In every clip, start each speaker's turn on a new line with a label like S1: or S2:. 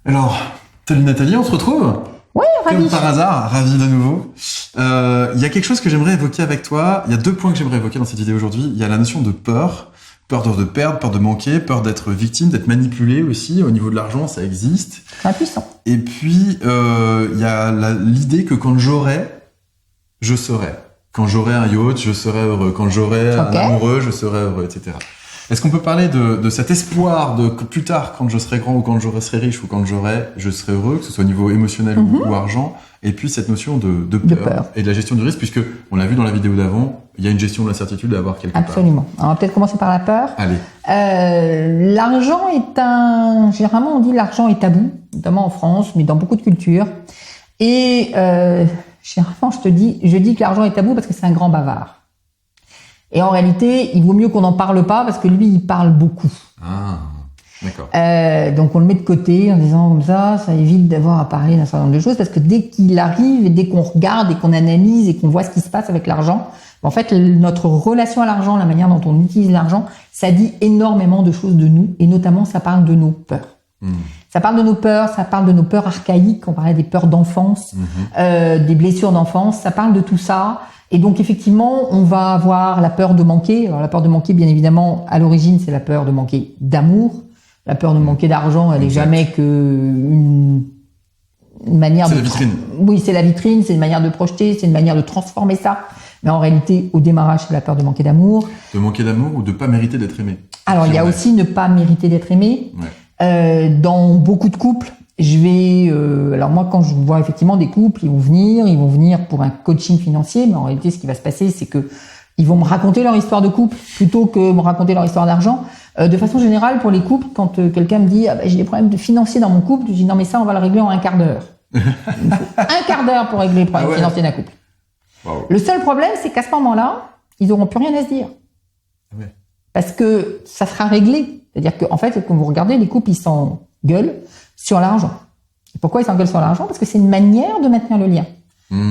S1: Alors, salut Nathalie, on se retrouve?
S2: Oui, ravi.
S1: Comme par hasard, ravi de nouveau. Il y a quelque chose que j'aimerais évoquer avec toi. Il y a 2 points que j'aimerais évoquer dans cette vidéo aujourd'hui. Il y a la notion de peur. Peur de perdre, peur de manquer, peur d'être victime, d'être manipulé aussi. Au niveau de l'argent, ça existe.
S2: C'est impuissant.
S1: Et puis, il y a l'idée que quand j'aurai, je serai. Quand j'aurai un yacht, je serai heureux. Quand j'aurai un amoureux, je serai heureux, etc. Est-ce qu'on peut parler de cet espoir de que plus tard, quand je serai grand ou quand je serai riche ou quand je serai heureux, que ce soit au niveau émotionnel ou argent, et puis cette notion de peur et de la gestion du risque, puisque on l'a vu dans la vidéo d'avant, il y a une gestion de l'incertitude à avoir quelque part.
S2: Absolument. Alors, on va peut-être commencer par la peur.
S1: Allez.
S2: L'argent est généralement on dit l'argent est tabou, notamment en France, mais dans beaucoup de cultures. Et généralement, je dis que l'argent est tabou parce que c'est un grand bavard. Et en réalité, il vaut mieux qu'on n'en parle pas parce que lui, il parle beaucoup.
S1: Ah, d'accord.
S2: Donc on le met de côté en disant comme ça évite d'avoir à parler d'un certain nombre de choses parce que dès qu'il arrive et dès qu'on regarde et qu'on analyse et qu'on voit ce qui se passe avec l'argent, en fait, notre relation à l'argent, la manière dont on utilise l'argent, ça dit énormément de choses de nous et notamment ça parle de nos peurs. Ça parle de nos peurs, ça parle de nos peurs archaïques, on parlait des peurs d'enfance, des blessures d'enfance, ça parle de tout ça. Et donc effectivement, on va avoir la peur de manquer. Alors la peur de manquer, bien évidemment, à l'origine, c'est la peur de manquer d'amour. La peur de manquer d'argent, elle est jamais que une manière
S1: c'est la vitrine.
S2: Oui, c'est la vitrine, c'est une manière de projeter, c'est une manière de transformer ça. Mais en réalité, au démarrage, c'est la peur de manquer d'amour.
S1: De manquer d'amour ou de pas mériter d'être aimé.
S2: Alors il y a aussi ne pas mériter d'être aimé.
S1: Ouais.
S2: Dans beaucoup de couples, alors moi, quand je vois effectivement des couples, ils vont venir pour un coaching financier, mais en réalité, ce qui va se passer, c'est que ils vont me raconter leur histoire de couple plutôt que me raconter leur histoire d'argent. De façon générale, pour les couples, quand quelqu'un me dit j'ai des problèmes financiers dans mon couple, je dis non mais ça, on va le régler en un quart d'heure. Il faut un quart d'heure pour régler les problèmes financiers d'un couple.
S1: Wow.
S2: Le seul problème, c'est qu'à ce moment-là, ils n'auront plus rien à se dire.
S1: Ouais.
S2: Parce que ça sera réglé. C'est-à-dire qu'en fait, quand vous regardez, les couples, ils s'engueulent sur l'argent. Et pourquoi ils s'engueulent sur l'argent? Parce que c'est une manière de maintenir le lien.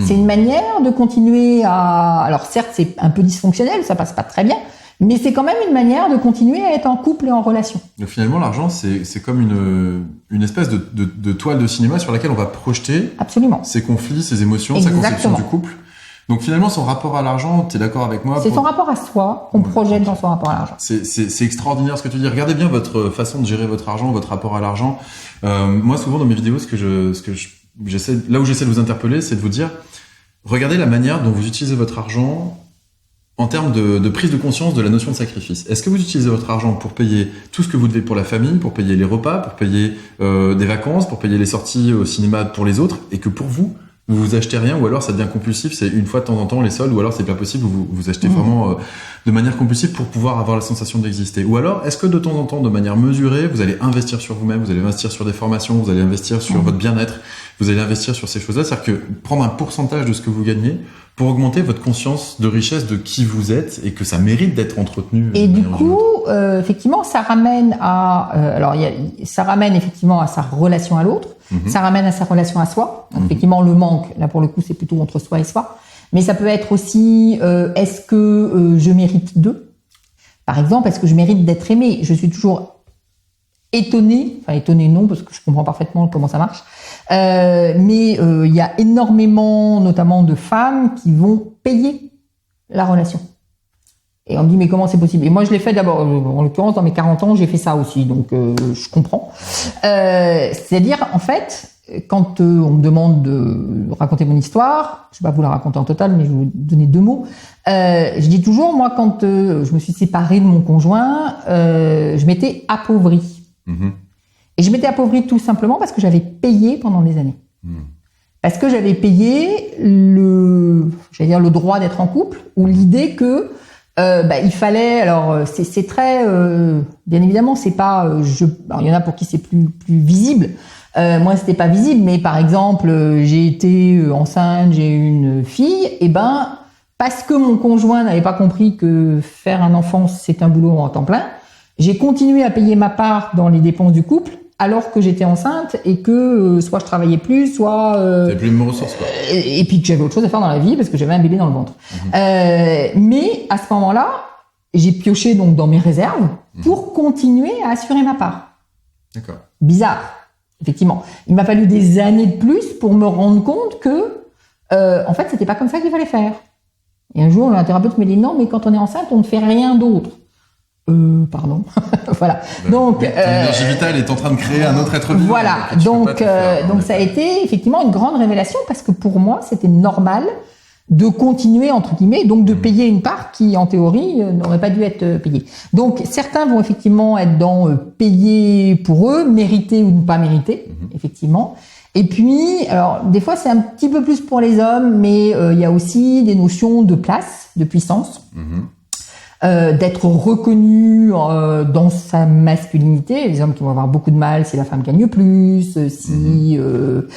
S2: C'est une manière de continuer à... Alors certes, c'est un peu dysfonctionnel, ça passe pas très bien, mais c'est quand même une manière de continuer à être en couple et en relation.
S1: Donc finalement, l'argent, c'est comme une espèce de toile de cinéma sur laquelle on va projeter
S2: Absolument.
S1: ses conflits, ses émotions,
S2: Exactement.
S1: sa conception du couple. Donc finalement, son rapport à l'argent, tu es d'accord avec moi?
S2: C'est son rapport à soi qu'on projette dans son rapport à l'argent.
S1: C'est extraordinaire ce que tu dis. Regardez bien votre façon de gérer votre argent, votre rapport à l'argent. Moi, souvent dans mes vidéos, là où j'essaie de vous interpeller, c'est de vous dire, regardez la manière dont vous utilisez votre argent en termes de prise de conscience de la notion de sacrifice. Est-ce que vous utilisez votre argent pour payer tout ce que vous devez pour la famille, pour payer les repas, pour payer des vacances, pour payer les sorties au cinéma pour les autres, et que pour vous achetez rien, ou alors ça devient compulsif, c'est une fois de temps en temps les soldes, ou alors c'est pas possible, vous achetez vraiment de manière compulsive pour pouvoir avoir la sensation d'exister. Ou alors, est-ce que de temps en temps, de manière mesurée, vous allez investir sur vous-même, vous allez investir sur des formations, vous allez investir sur votre bien-être, vous allez investir sur ces choses-là, c'est-à-dire que prendre un pourcentage de ce que vous gagnez pour augmenter votre conscience de richesse de qui vous êtes et que ça mérite d'être entretenu.
S2: Et du coup, effectivement, ça ramène ça ramène effectivement à sa relation à l'autre, ça ramène à sa relation à soi. Donc, effectivement, le manque, là pour le coup, c'est plutôt entre soi et soi. Mais ça peut être aussi, est-ce que je mérite d'eux? Par exemple, est-ce que je mérite d'être aimé? Je suis toujours étonnée non, parce que je comprends parfaitement comment ça marche. Mais il y a énormément, notamment de femmes, qui vont payer la relation. Et on me dit, mais comment c'est possible? Et moi, je l'ai fait d'abord, en l'occurrence, dans mes 40 ans, j'ai fait ça aussi, donc je comprends. C'est-à-dire, en fait, quand on me demande de raconter mon histoire, je vais pas vous la raconter en total, mais je vais vous donner 2 mots. Je dis toujours, moi, quand je me suis séparée de mon conjoint, je m'étais appauvrie. Et je m'étais appauvrie tout simplement parce que j'avais payé pendant des années. Parce que j'avais payé le droit d'être en couple, ou l'idée que il fallait, alors c'est très bien évidemment, c'est pas alors il y en a pour qui c'est plus visible. Moi c'était pas visible, mais par exemple, j'ai été enceinte, j'ai eu une fille, et parce que mon conjoint n'avait pas compris que faire un enfant c'est un boulot en temps plein, j'ai continué à payer ma part dans les dépenses du couple alors que j'étais enceinte et que soit je travaillais plus, soit
S1: t'avais plus les ressources, quoi.
S2: Et puis que j'avais autre chose à faire dans la vie parce que j'avais un bébé dans le ventre. Mais à ce moment-là, j'ai pioché donc dans mes réserves pour continuer à assurer ma part.
S1: D'accord.
S2: Bizarre. Effectivement. Il m'a fallu des années de plus pour me rendre compte que, en fait, c'était pas comme ça qu'il fallait faire. Et un jour, un thérapeute me dit non, mais quand on est enceinte, on ne fait rien d'autre. Pardon. Voilà. Donc,
S1: ton énergie vitale est en train de créer un autre être vivant.
S2: Voilà. Donc ça a été effectivement une grande révélation parce que pour moi, c'était normal de continuer entre guillemets, donc de payer une part qui, en théorie, n'aurait pas dû être payée. Donc certains vont effectivement être dans payer pour eux, mériter ou ne pas mériter, effectivement. Et puis, alors des fois c'est un petit peu plus pour les hommes, mais il y a aussi des notions de place, de puissance. D'être reconnu dans sa masculinité. Les hommes qui vont avoir beaucoup de mal si la femme gagne plus, si eux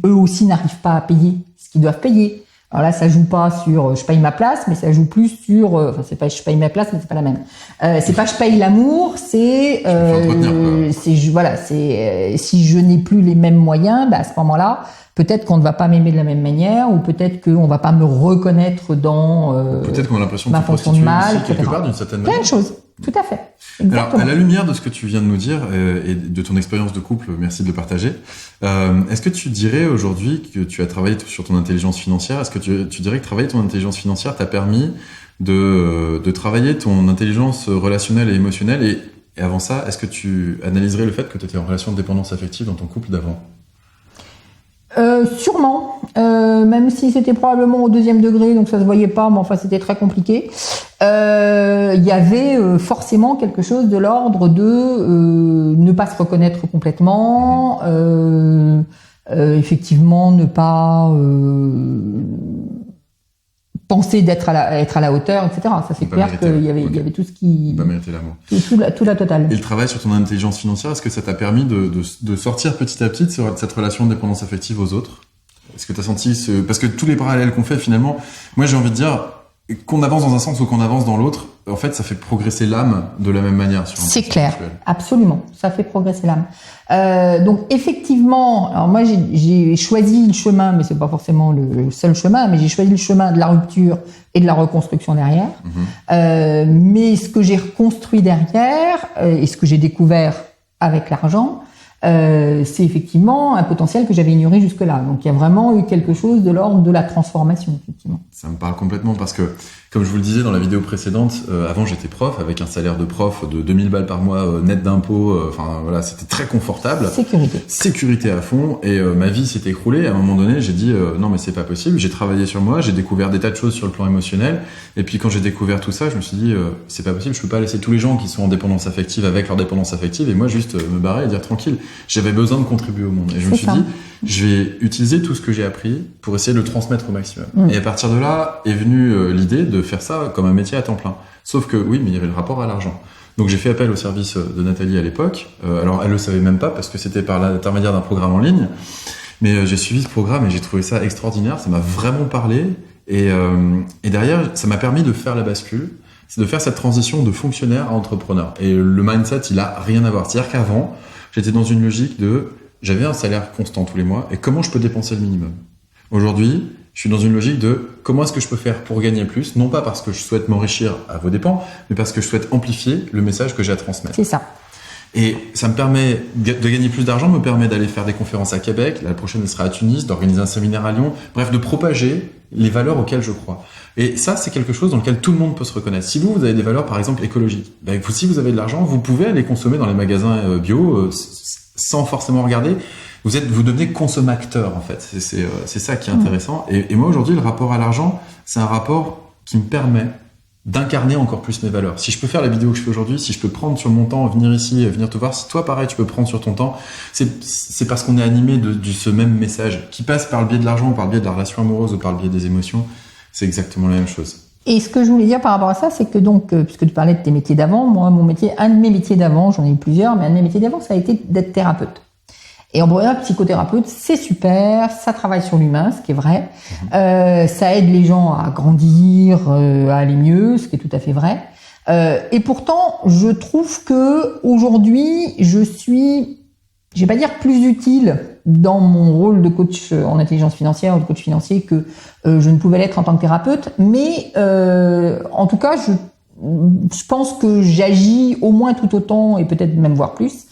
S2: aussi n'arrivent pas à payer ce qu'ils doivent payer. Alors là, ça joue pas sur je paye ma place, mais ça joue plus sur enfin c'est pas je paye ma place, mais c'est pas la même. C'est pas je paye l'amour, c'est si je n'ai plus les mêmes moyens, à ce moment-là, peut-être qu'on ne va pas m'aimer de la même manière, ou peut-être qu'on va pas me reconnaître dans
S1: peut-être qu'on a l'impression
S2: ma
S1: de
S2: fonction de mal,
S1: aussi, quelque part d'une certaine manière.
S2: Plein de choses, tout à fait. Exactement.
S1: Alors, à la lumière de ce que tu viens de nous dire et de ton expérience de couple, merci de le partager. Est-ce que tu dirais aujourd'hui que tu as travaillé sur ton intelligence financière? Est-ce que tu dirais que travailler ton intelligence financière t'a permis de travailler ton intelligence relationnelle et émotionnelle? Et avant ça, est-ce que tu analyserais le fait que tu étais en relation de dépendance affective dans ton couple d'avant?
S2: Sûrement, même si c'était probablement au 2e degré, donc ça se voyait pas, mais enfin c'était très compliqué. Il y avait forcément quelque chose de l'ordre de ne pas se reconnaître complètement, effectivement ne pas penser être à la hauteur, etc. Ça c'est clair qu'il y avait tout ce qui...
S1: Pas mériter l'amour.
S2: Tout la totale.
S1: Et le travail sur ton intelligence financière, est-ce que ça t'a permis de sortir petit à petit de cette relation de dépendance affective aux autres? Est-ce que t'as senti parce que tous les parallèles qu'on fait finalement, moi j'ai envie de dire, qu'on avance dans un sens ou qu'on avance dans l'autre, en fait ça fait progresser l'âme de la même manière.
S2: C'est clair, absolument, ça fait progresser l'âme. Donc effectivement, alors moi j'ai choisi le chemin, mais c'est pas forcément le seul chemin, mais j'ai choisi le chemin de la rupture et de la reconstruction derrière. Mais ce que j'ai reconstruit derrière et ce que j'ai découvert avec l'argent, c'est effectivement un potentiel que j'avais ignoré jusque-là. Donc il y a vraiment eu quelque chose de l'ordre de la transformation, effectivement.
S1: Ça me parle complètement parce que, comme je vous le disais dans la vidéo précédente, avant j'étais prof avec un salaire de prof de 2000 balles par mois net d'impôts. Enfin voilà, c'était très confortable. Sécurité à fond. Et ma vie s'est écroulée. À un moment donné, j'ai dit non mais c'est pas possible. J'ai travaillé sur moi, j'ai découvert des tas de choses sur le plan émotionnel. Et puis quand j'ai découvert tout ça, je me suis dit c'est pas possible. Je peux pas laisser tous les gens qui sont en dépendance affective avec leur dépendance affective et moi juste me barrer et dire tranquille. J'avais besoin de contribuer au monde. Et je me suis dit je vais utiliser tout ce que j'ai appris pour essayer de le transmettre au maximum. Et à partir de là est venue l'idée de faire ça comme un métier à temps plein. Sauf que oui, mais il y avait le rapport à l'argent. Donc j'ai fait appel au service de Nathalie à l'époque. Alors elle le savait même pas parce que c'était par l'intermédiaire d'un programme en ligne. Mais j'ai suivi ce programme et j'ai trouvé ça extraordinaire. Ça m'a vraiment parlé. Et derrière, ça m'a permis de faire la bascule. C'est de faire cette transition de fonctionnaire à entrepreneur. Et le mindset, il a rien à voir. C'est-à-dire qu'avant, j'étais dans une logique j'avais un salaire constant tous les mois et comment je peux dépenser le minimum. Aujourd'hui, je suis dans une logique de comment est-ce que je peux faire pour gagner plus, non pas parce que je souhaite m'enrichir à vos dépens, mais parce que je souhaite amplifier le message que j'ai à transmettre.
S2: C'est ça.
S1: Et ça me permet de gagner plus d'argent, me permet d'aller faire des conférences à Québec, la prochaine elle sera à Tunis, d'organiser un séminaire à Lyon, bref, de propager les valeurs auxquelles je crois. Et ça, c'est quelque chose dans lequel tout le monde peut se reconnaître. Si vous avez des valeurs, par exemple, écologiques, si vous avez de l'argent, vous pouvez aller consommer dans les magasins bio sans forcément regarder. Vous devenez consommateur, en fait. C'est ça qui est intéressant. Et moi, aujourd'hui, le rapport à l'argent, c'est un rapport qui me permet d'incarner encore plus mes valeurs. Si je peux faire la vidéo que je fais aujourd'hui, si je peux prendre sur mon temps, venir ici, venir te voir, si toi, pareil, tu peux prendre sur ton temps, c'est parce qu'on est animé de ce même message qui passe par le biais de l'argent, ou par le biais de la relation amoureuse, ou par le biais des émotions. C'est exactement la même chose.
S2: Et ce que je voulais dire par rapport à ça, c'est que donc, puisque tu parlais de tes métiers d'avant, moi, un de mes métiers d'avant, j'en ai eu plusieurs, mais un de mes métiers d'avant, ça a été d'être thérapeute. Et en vrai, psychothérapeute, c'est super, ça travaille sur l'humain, ce qui est vrai. Ça aide les gens à grandir, à aller mieux, ce qui est tout à fait vrai. Et pourtant, je trouve que aujourd'hui, je vais pas dire plus utile dans mon rôle de coach en intelligence financière ou de coach financier que je ne pouvais l'être en tant que thérapeute, mais en tout cas, je pense que j'agis au moins tout autant et peut-être même voire plus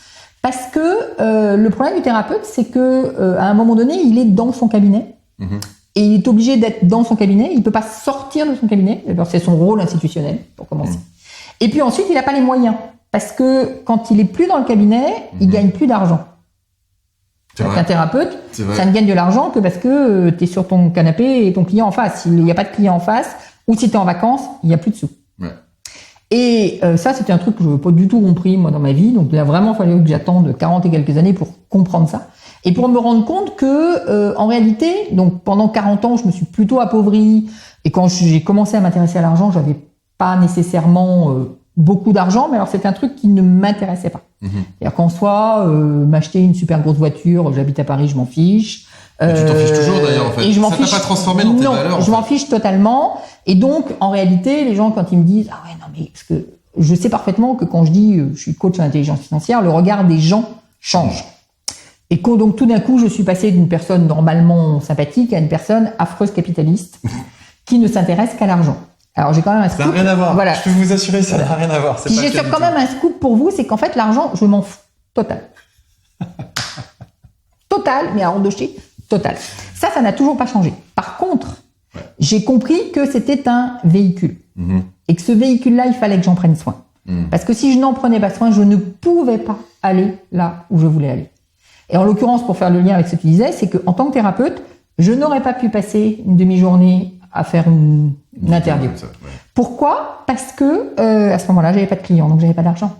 S2: Parce que le problème du thérapeute, c'est que à un moment donné, il est dans son cabinet et il est obligé d'être dans son cabinet. Il peut pas sortir de son cabinet. D'abord, c'est son rôle institutionnel pour commencer. Et puis ensuite, il n'a pas les moyens parce que quand il est plus dans le cabinet, il gagne plus d'argent. Un thérapeute, ça ne gagne de l'argent que parce que tu es sur ton canapé et ton client en face. S'il n'y a pas de client en face, ou si tu es en vacances, il n'y a plus de sous.
S1: Ouais.
S2: Et ça, c'était un truc que je n'avais pas du tout compris, moi, dans ma vie. Donc, il a vraiment fallu que j'attende 40 et quelques années pour comprendre ça. Et pour me rendre compte que, en réalité, donc pendant 40 ans, je me suis plutôt appauvrie. Et quand j'ai commencé à m'intéresser à l'argent, j'avais pas nécessairement beaucoup d'argent, mais alors c'était un truc qui ne m'intéressait pas. C'est-à-dire qu'en soi, m'acheter une super grosse voiture, j'habite à Paris, je m'en fiche.
S1: Tu t'en fiches toujours d'ailleurs en fait.
S2: Et je m'en
S1: ça
S2: fiche.
S1: t'a pas transformé dans tes valeurs.
S2: Je m'en fiche totalement. Et donc, en réalité, les gens quand ils me disent ah ouais non mais parce que je sais parfaitement que quand je dis je suis coach en intelligence financière, le regard des gens change. Et que donc tout d'un coup, je suis passée d'une personne normalement sympathique à une personne affreuse capitaliste qui ne s'intéresse qu'à l'argent. Alors j'ai quand même un scoop.
S1: Ça n'a rien à voir.
S2: Voilà.
S1: Je peux vous assurer, ça n'a rien à voir.
S2: Puis j'ai quand même un scoop pour vous, c'est qu'en fait l'argent, je m'en fous total. Total, mais à endocher, total. Ça n'a toujours pas changé. Par contre, j'ai compris que c'était un véhicule. Et que ce véhicule-là, il fallait que j'en prenne soin. Parce que si je n'en prenais pas soin, je ne pouvais pas aller là où je voulais aller. Et en l'occurrence, pour faire le lien avec ce que tu disais, c'est qu'en tant que thérapeute, je n'aurais pas pu passer une demi-journée à faire une interview. Pourquoi ? Parce que à ce moment-là, j'avais pas de clients, donc j'avais pas d'argent.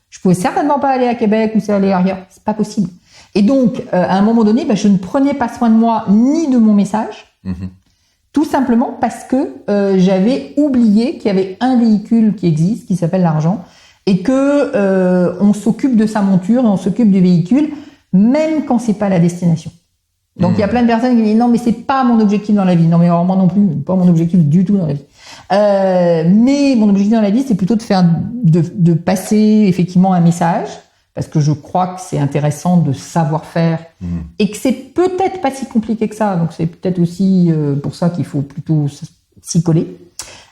S2: Je pouvais certainement pas aller à Québec ou aller ailleurs. C'est pas possible. Et donc, à un moment donné, je ne prenais pas soin de moi ni de mon message, tout simplement parce que j'avais oublié qu'il y avait un véhicule qui existe, qui s'appelle l'argent, et que on s'occupe de sa monture et on s'occupe du véhicule, même quand c'est pas la destination. Donc il y a plein de personnes qui disent non mais c'est pas mon objectif dans la vie. Non mais alors moi non plus, pas mon objectif du tout dans la vie. Mais mon objectif dans la vie c'est plutôt de passer effectivement un message parce que je crois que c'est intéressant de savoir faire et que c'est peut-être pas si compliqué que ça. Donc c'est peut-être aussi pour ça qu'il faut plutôt s'y coller.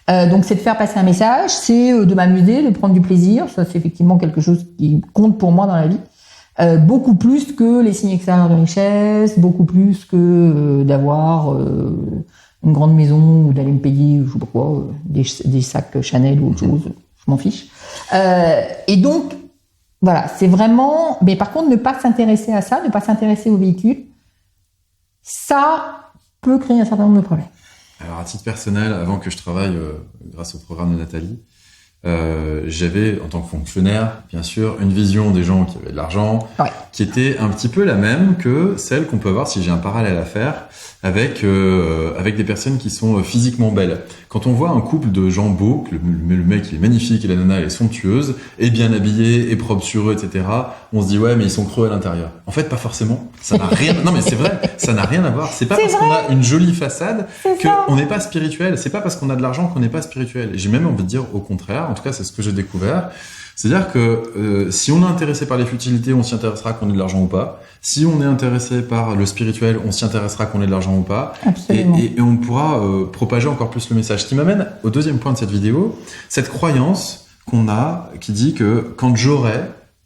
S2: Donc c'est de faire passer un message, c'est de m'amuser, de prendre du plaisir. Ça c'est effectivement quelque chose qui compte pour moi dans la vie. Beaucoup plus que les signes extérieurs de richesse, beaucoup plus que d'avoir une grande maison ou d'aller me payer, je sais pas quoi, des sacs Chanel ou autre chose, je m'en fiche. Et donc, voilà, c'est vraiment... Mais par contre, ne pas s'intéresser à ça, ne pas s'intéresser au véhicule, ça peut créer un certain nombre de problèmes.
S1: Alors, à titre personnel, avant que je travaille grâce au programme de Nathalie, j'avais, en tant que fonctionnaire, bien sûr, une vision des gens qui avaient de l'argent, qui était un petit peu la même que celle qu'on peut avoir, si j'ai un parallèle à faire, avec des personnes qui sont physiquement belles. Quand on voit un couple de gens beaux, que le mec il est magnifique et la nana elle est somptueuse, et bien habillée, et propre sur eux, etc., on se dit ouais mais ils sont creux à l'intérieur. En fait pas forcément. Ça n'a rien. Non mais c'est vrai, ça n'a rien à voir. C'est pas parce qu'on a une jolie façade qu'on n'est pas spirituel. C'est pas parce qu'on a de l'argent qu'on n'est pas spirituel. Et j'ai même envie de dire au contraire. En tout cas c'est ce que j'ai découvert. C'est-à-dire que si on est intéressé par les futilités, on s'y intéressera qu'on ait de l'argent ou pas. Si on est intéressé par le spirituel, on s'y intéressera qu'on ait de l'argent ou pas. Et on pourra propager encore plus le message. Ce qui m'amène au deuxième point de cette vidéo, cette croyance qu'on a qui dit que quand j'aurai,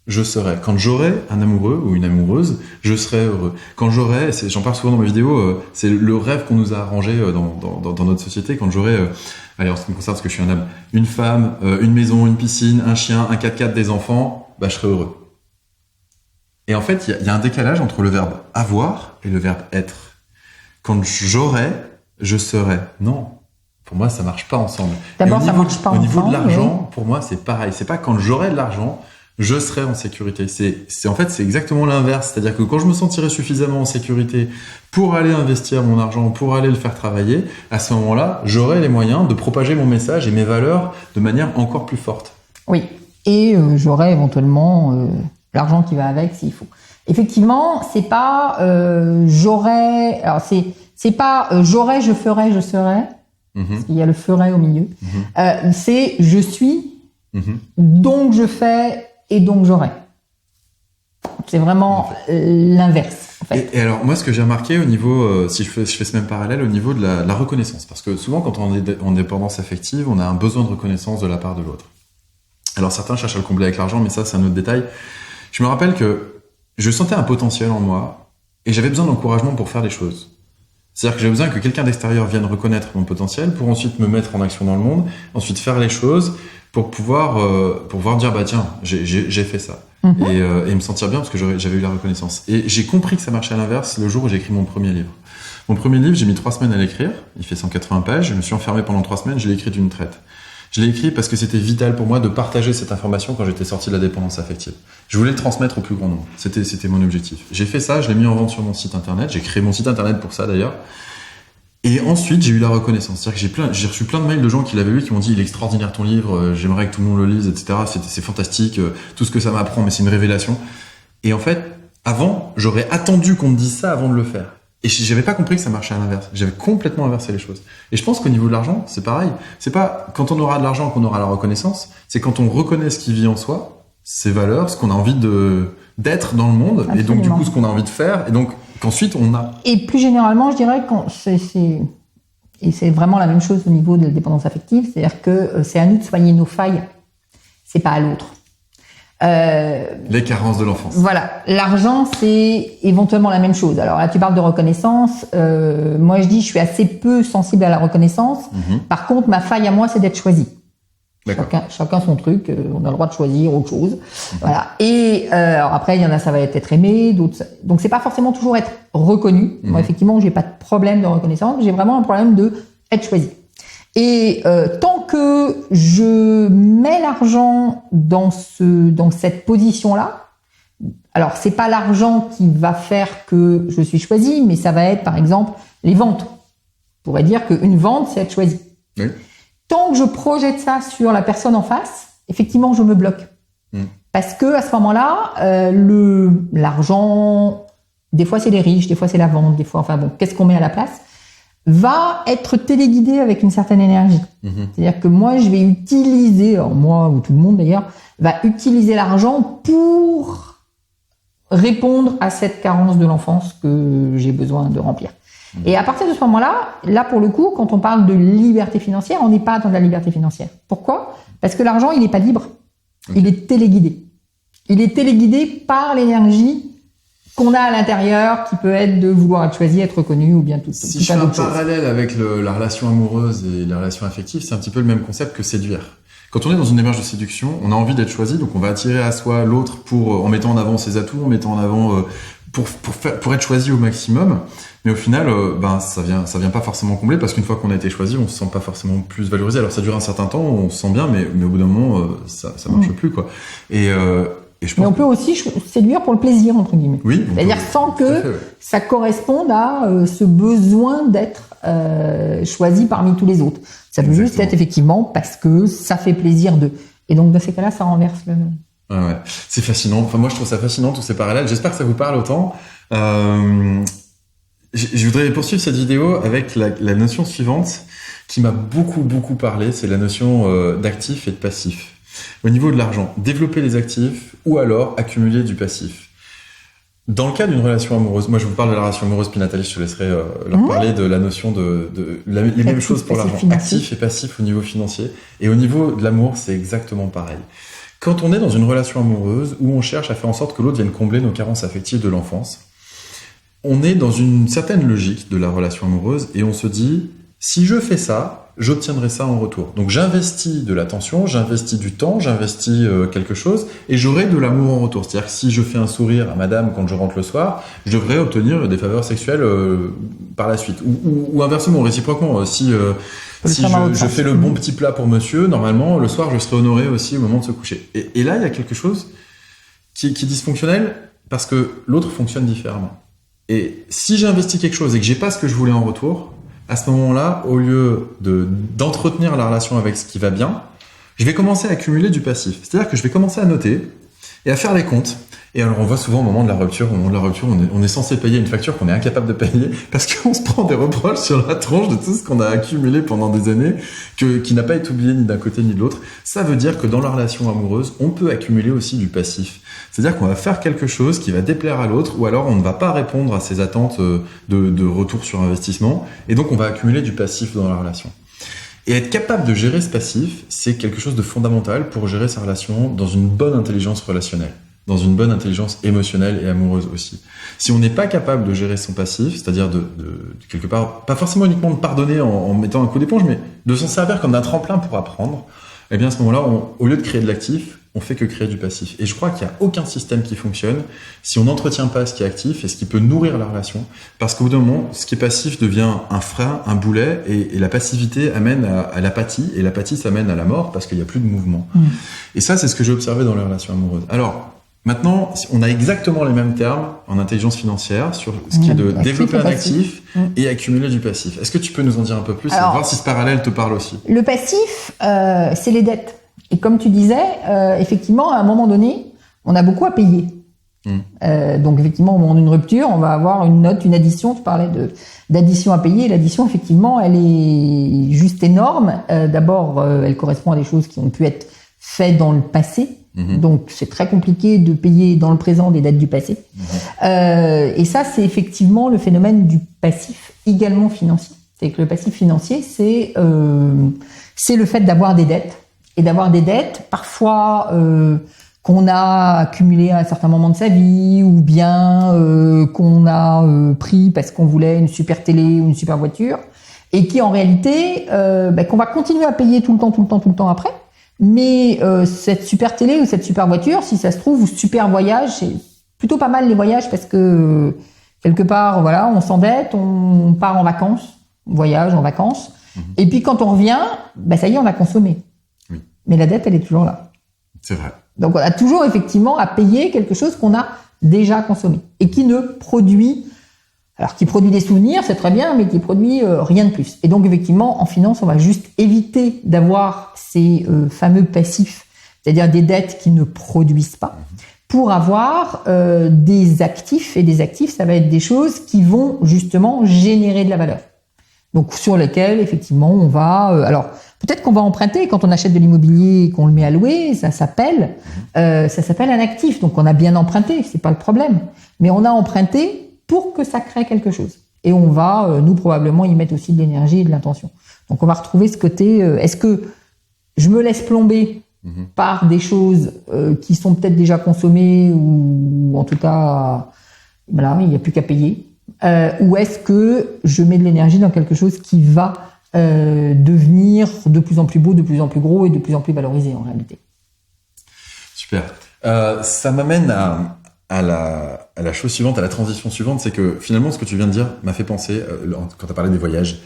S1: je serai. Quand j'aurai un amoureux ou une amoureuse, je serai heureux. Quand j'aurai, j'en parle souvent dans mes vidéos, c'est le rêve qu'on nous a arrangé dans notre société. Quand j'aurai... allez, en ce qui me concerne, parce que je suis un homme, une femme, une maison, une piscine, un chien, un 4x4, des enfants, je serai heureux. Et en fait, il y a un décalage entre le verbe avoir et le verbe être. Quand j'aurai, je serai. Non. Pour moi, ça marche pas ensemble.
S2: D'abord, ça marche pas ensemble.
S1: Au niveau de l'argent, pour moi, c'est pareil. C'est pas quand j'aurai de l'argent, je serai en sécurité. En fait, c'est exactement l'inverse. C'est-à-dire que quand je me sentirai suffisamment en sécurité pour aller investir mon argent, pour aller le faire travailler, à ce moment-là, j'aurai les moyens de propager mon message et mes valeurs de manière encore plus forte.
S2: Oui. Et j'aurai éventuellement l'argent qui va avec s'il faut. Effectivement, c'est pas j'aurai. Alors c'est pas j'aurai, je ferai, je serai. Parce qu'il y a le ferai au milieu. C'est je suis, donc je fais et donc j'aurai. C'est vraiment l'inverse. En fait.
S1: Et alors moi, ce que j'ai remarqué au niveau, si je fais ce même parallèle, au niveau de la reconnaissance, parce que souvent quand on est en dépendance affective, on a un besoin de reconnaissance de la part de l'autre. Alors certains cherchent à le combler avec l'argent, mais ça c'est un autre détail. Je me rappelle que je sentais un potentiel en moi et j'avais besoin d'encouragement pour faire des choses. C'est-à-dire que j'avais besoin que quelqu'un d'extérieur vienne reconnaître mon potentiel pour ensuite me mettre en action dans le monde, ensuite faire les choses pour pouvoir dire bah tiens, j'ai fait ça. Et me sentir bien parce que j'avais eu la reconnaissance. Et j'ai compris que ça marchait à l'inverse le jour où j'ai écrit mon premier livre. Mon premier livre, j'ai mis 3 semaines à l'écrire. Il fait 180 pages. Je me suis enfermé pendant 3 semaines. Je l'ai écrit d'une traite. Je l'ai écrit parce que c'était vital pour moi de partager cette information quand j'étais sorti de la dépendance affective. Je voulais le transmettre au plus grand nombre. C'était mon objectif. J'ai fait ça. Je l'ai mis en vente sur mon site internet. J'ai créé mon site internet pour ça d'ailleurs. Et ensuite, j'ai eu la reconnaissance. C'est-à-dire que j'ai reçu plein de mails de gens qui l'avaient lu, qui m'ont dit, il est extraordinaire ton livre, j'aimerais que tout le monde le lise, etc. C'est fantastique, tout ce que ça m'apprend, mais c'est une révélation. Et en fait, avant, j'aurais attendu qu'on me dise ça avant de le faire. Et j'avais pas compris que ça marchait à l'inverse. J'avais complètement inversé les choses. Et je pense qu'au niveau de l'argent, c'est pareil. C'est pas quand on aura de l'argent qu'on aura la reconnaissance. C'est quand on reconnaît ce qui vit en soi, ses valeurs, ce qu'on a envie d'être dans le monde. Absolument. Et donc, du coup, ce qu'on a envie de faire. Et donc, qu'ensuite on a.
S2: Et plus généralement, je dirais que c'est vraiment la même chose au niveau de la dépendance affective, c'est-à-dire que c'est à nous de soigner nos failles, c'est pas à l'autre.
S1: Les carences de l'enfance.
S2: Voilà, l'argent c'est éventuellement la même chose. Alors là, tu parles de reconnaissance. Moi, je dis, je suis assez peu sensible à la reconnaissance. Par contre, ma faille à moi, c'est d'être choisi. Chacun son truc, on a le droit de choisir autre chose. Voilà. Et alors après, il y en a, ça va être aimé, d'autres. Donc c'est pas forcément toujours être reconnu. Moi, effectivement, j'ai pas de problème de reconnaissance. J'ai vraiment un problème de être choisi. Et tant que je mets l'argent dans cette position-là, alors c'est pas l'argent qui va faire que je suis choisi, mais ça va être par exemple les ventes. On pourrait dire qu'une vente, c'est être choisi.
S1: Oui.
S2: Tant que je projette ça sur la personne en face, effectivement, je me bloque. Parce que à ce moment-là, l'argent, des fois c'est les riches, des fois c'est la vente, des fois, enfin bon, qu'est-ce qu'on met à la place, va être téléguidé avec une certaine énergie. C'est-à-dire que moi, je vais utiliser, alors moi ou tout le monde d'ailleurs, va utiliser l'argent pour répondre à cette carence de l'enfance que j'ai besoin de remplir. Et à partir de ce moment-là, là pour le coup, quand on parle de liberté financière, on n'est pas dans la liberté financière. Pourquoi ? Parce que l'argent, il n'est pas libre. Il est téléguidé. Il est téléguidé par l'énergie qu'on a à l'intérieur, qui peut être de vouloir être choisi, être reconnu, ou bien tout ça.
S1: Si je fais un parallèle avec la relation amoureuse et la relation affective, c'est un petit peu le même concept que séduire. Quand on est dans une démarche de séduction, on a envie d'être choisi, donc on va attirer à soi l'autre en mettant en avant ses atouts, en mettant en avant pour être choisi au maximum. Mais au final, ça vient pas forcément combler, parce qu'une fois qu'on a été choisi, on se sent pas forcément plus valorisé. Alors ça dure un certain temps, on se sent bien, mais au bout d'un moment, ça marche plus, quoi. Et je pense
S2: mais on peut aussi séduire pour le plaisir, entre guillemets.
S1: Oui.
S2: C'est-à-dire sans que ça corresponde à ce besoin d'être choisi parmi tous les autres. Ça peut juste être effectivement parce que ça fait plaisir d'eux. Et donc dans ces cas-là, ça renverse le.
S1: Ouais. C'est fascinant. Enfin, moi, je trouve ça fascinant, tous ces parallèles. J'espère que ça vous parle autant. Je voudrais poursuivre cette vidéo avec la notion suivante qui m'a beaucoup parlé. C'est la notion d'actif et de passif. Au niveau de l'argent, développer les actifs ou alors accumuler du passif. Dans le cas d'une relation amoureuse, moi je vous parle de la relation amoureuse, puis Nathalie, je te laisserai leur parler de la notion les mêmes choses pour l'argent. Actif et passif au niveau financier. Et au niveau de l'amour, c'est exactement pareil. Quand on est dans une relation amoureuse où on cherche à faire en sorte que l'autre vienne combler nos carences affectives de l'enfance, on est dans une certaine logique de la relation amoureuse et on se dit, si je fais ça, j'obtiendrai ça en retour. Donc j'investis de l'attention, j'investis du temps, j'investis quelque chose et j'aurai de l'amour en retour. C'est-à-dire que si je fais un sourire à madame quand je rentre le soir, je devrais obtenir des faveurs sexuelles par la suite. Ou inversement, réciproquement, si je fais le bon petit plat pour monsieur, normalement, le soir, je serai honoré aussi au moment de se coucher. Et là, il y a quelque chose qui est dysfonctionnel parce que l'autre fonctionne différemment. Et si j'investis quelque chose et que j'ai pas ce que je voulais en retour, à ce moment-là, au lieu d'entretenir la relation avec ce qui va bien, je vais commencer à accumuler du passif. C'est-à-dire que je vais commencer à noter et à faire les comptes. Et alors, on voit souvent au moment de la rupture, on est censé payer une facture qu'on est incapable de payer parce qu'on se prend des reproches sur la tronche de tout ce qu'on a accumulé pendant des années, qui n'a pas été oublié ni d'un côté ni de l'autre. Ça veut dire que dans la relation amoureuse, on peut accumuler aussi du passif. C'est-à-dire qu'on va faire quelque chose qui va déplaire à l'autre, ou alors on ne va pas répondre à ses attentes de retour sur investissement, et donc on va accumuler du passif dans la relation. Et être capable de gérer ce passif, c'est quelque chose de fondamental pour gérer sa relation dans une bonne intelligence relationnelle. dans une bonne intelligence émotionnelle et amoureuse aussi. Si on n'est pas capable de gérer son passif, c'est-à-dire de quelque part, pas forcément uniquement de pardonner en mettant un coup d'éponge, mais de s'en servir comme d'un tremplin pour apprendre, eh bien à ce moment-là, au lieu de créer de l'actif, on fait que créer du passif. Et je crois qu'il n'y a aucun système qui fonctionne si on n'entretient pas ce qui est actif et ce qui peut nourrir la relation. Parce qu'au bout d'un moment, ce qui est passif devient un frein, un boulet, et la passivité amène à l'apathie, et l'apathie s'amène à la mort parce qu'il n'y a plus de mouvement. Et ça, c'est ce que j'ai observé dans les relations amoureuses. Alors, maintenant, on a exactement les mêmes termes en intelligence financière sur ce qui est de développer un actif et accumuler du passif. Est-ce que tu peux nous en dire un peu plus et voir si ce parallèle te parle aussi?
S2: Le passif, c'est les dettes. Et comme tu disais, effectivement, à un moment donné, on a beaucoup à payer. Donc effectivement, au moment d'une rupture, on va avoir une note, une addition. Tu parlais d'addition à payer. L'addition, effectivement, elle est juste énorme. D'abord, elle correspond à des choses qui ont pu être faites dans le passé. Donc c'est très compliqué de payer dans le présent des dettes du passé. Et ça, c'est effectivement le phénomène du passif également financier. C'est que le passif financier, c'est le fait d'avoir des dettes. Et d'avoir des dettes, parfois qu'on a accumulées à un certain moment de sa vie, ou bien qu'on a pris parce qu'on voulait une super télé ou une super voiture, et qui en réalité, qu'on va continuer à payer tout le temps après. Mais cette super télé ou cette super voiture, si ça se trouve, ou super voyage, c'est plutôt pas mal les voyages parce que quelque part, voilà, on s'endette, on part en vacances, on voyage en vacances, et puis quand on revient, ça y est, on a consommé. Mais la dette, elle est toujours là.
S1: C'est vrai.
S2: Donc, on a toujours effectivement à payer quelque chose qu'on a déjà consommé et qui ne produit, alors qui produit des souvenirs, c'est très bien, mais qui produit rien de plus. Et donc, effectivement, en finance, on va juste éviter d'avoir ces fameux passifs, c'est-à-dire des dettes qui ne produisent pas, pour avoir des actifs. Et des actifs, ça va être des choses qui vont justement générer de la valeur. Donc, sur lesquelles, effectivement, on va... alors, peut-être qu'on va emprunter quand on achète de l'immobilier et qu'on le met à louer, ça s'appelle un actif. Donc, on a bien emprunté, c'est pas le problème. Mais on a emprunté pour que ça crée quelque chose. Et on va, nous, probablement, y mettre aussi de l'énergie et de l'intention. Donc, on va retrouver ce côté, est-ce que je me laisse plomber par des choses qui sont peut-être déjà consommées ou en tout cas, voilà, il n'y a plus qu'à payer. Ou est-ce que je mets de l'énergie dans quelque chose qui va devenir de plus en plus beau, de plus en plus gros et de plus en plus valorisé en réalité?
S1: Super. Ça m'amène à la chose suivante, à la transition suivante, c'est que finalement ce que tu viens de dire m'a fait penser, quand tu as parlé des voyages,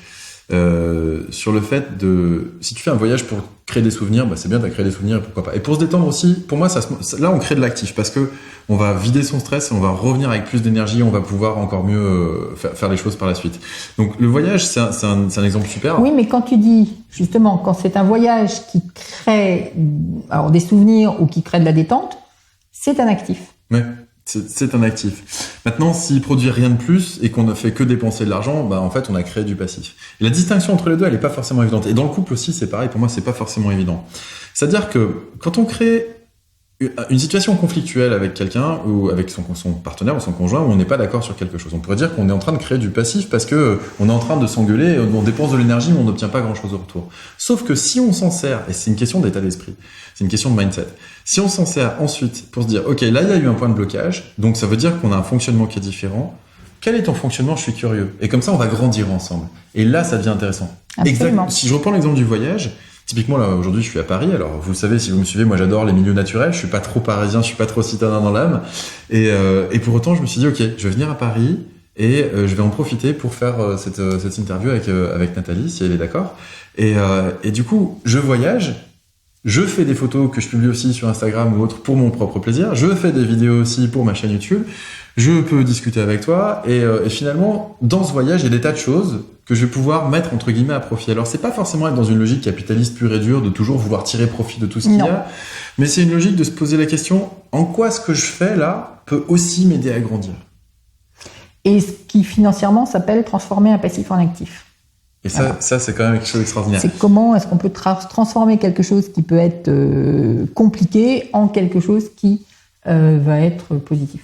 S1: sur le fait de, si tu fais un voyage pour créer des souvenirs, c'est bien, tu as créé des souvenirs, et pourquoi pas. Et pour se détendre aussi, pour moi, là on crée de l'actif parce que on va vider son stress et on va revenir avec plus d'énergie, on va pouvoir encore mieux faire les choses par la suite. Donc le voyage, c'est un exemple super.
S2: Oui, mais quand tu dis, justement, quand c'est un voyage qui crée des souvenirs ou qui crée de la détente, c'est un actif.
S1: Ouais. C'est un actif. Maintenant, s'il produit rien de plus et qu'on ne fait que dépenser de l'argent, en fait, on a créé du passif. Et la distinction entre les deux, elle est pas forcément évidente. Et dans le couple aussi, c'est pareil. Pour moi, c'est pas forcément évident. C'est-à-dire que quand on crée une situation conflictuelle avec quelqu'un ou avec son partenaire ou son conjoint où on n'est pas d'accord sur quelque chose, on pourrait dire qu'on est en train de créer du passif parce que on est en train de s'engueuler, on dépense de l'énergie mais on n'obtient pas grand-chose au retour. Sauf que si on s'en sert, et c'est une question d'état d'esprit, c'est une question de mindset, si on s'en sert ensuite pour se dire ok, là il y a eu un point de blocage, donc ça veut dire qu'on a un fonctionnement qui est différent, quel est ton fonctionnement, je suis curieux, et comme ça on va grandir ensemble, et là ça devient intéressant.
S2: Absolument.
S1: Si je reprends l'exemple du voyage, typiquement, là, aujourd'hui, je suis à Paris. Alors, vous le savez, si vous me suivez, moi, j'adore les milieux naturels. Je suis pas trop parisien, je suis pas trop citadin dans l'âme. Et pour autant, je me suis dit, OK, je vais venir à Paris et je vais en profiter pour faire cette interview avec Nathalie, si elle est d'accord. Et du coup, je voyage. Je fais des photos que je publie aussi sur Instagram ou autre pour mon propre plaisir. Je fais des vidéos aussi pour ma chaîne YouTube. Je peux discuter avec toi. Et finalement, dans ce voyage, il y a des tas de choses que je vais pouvoir mettre entre guillemets à profit. Alors, c'est pas forcément être dans une logique capitaliste pure et dure de toujours vouloir tirer profit de tout ce qu'il y a. Mais c'est une logique de se poser la question, en quoi ce que je fais là peut aussi m'aider à grandir?
S2: Et ce qui financièrement s'appelle transformer un passif en actif.
S1: Et ça, c'est quand même quelque chose d'extraordinaire.
S2: C'est comment est-ce qu'on peut transformer quelque chose qui peut être compliqué en quelque chose qui va être positif.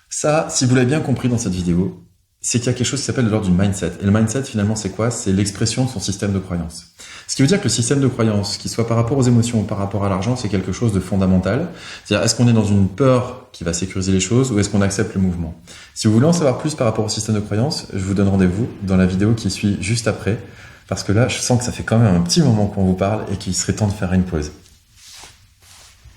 S1: Ça, si vous l'avez bien compris dans cette vidéo, c'est qu'il y a quelque chose qui s'appelle de l'ordre du mindset. Et le mindset, finalement, c'est quoi? C'est l'expression de son système de croyance. Ce qui veut dire que le système de croyance, qu'il soit par rapport aux émotions ou par rapport à l'argent, c'est quelque chose de fondamental. C'est-à-dire, est-ce qu'on est dans une peur qui va sécuriser les choses ou est-ce qu'on accepte le mouvement? Si vous voulez en savoir plus par rapport au système de croyance, je vous donne rendez-vous dans la vidéo qui suit juste après. Parce que là, je sens que ça fait quand même un petit moment qu'on vous parle et qu'il serait temps de faire une pause.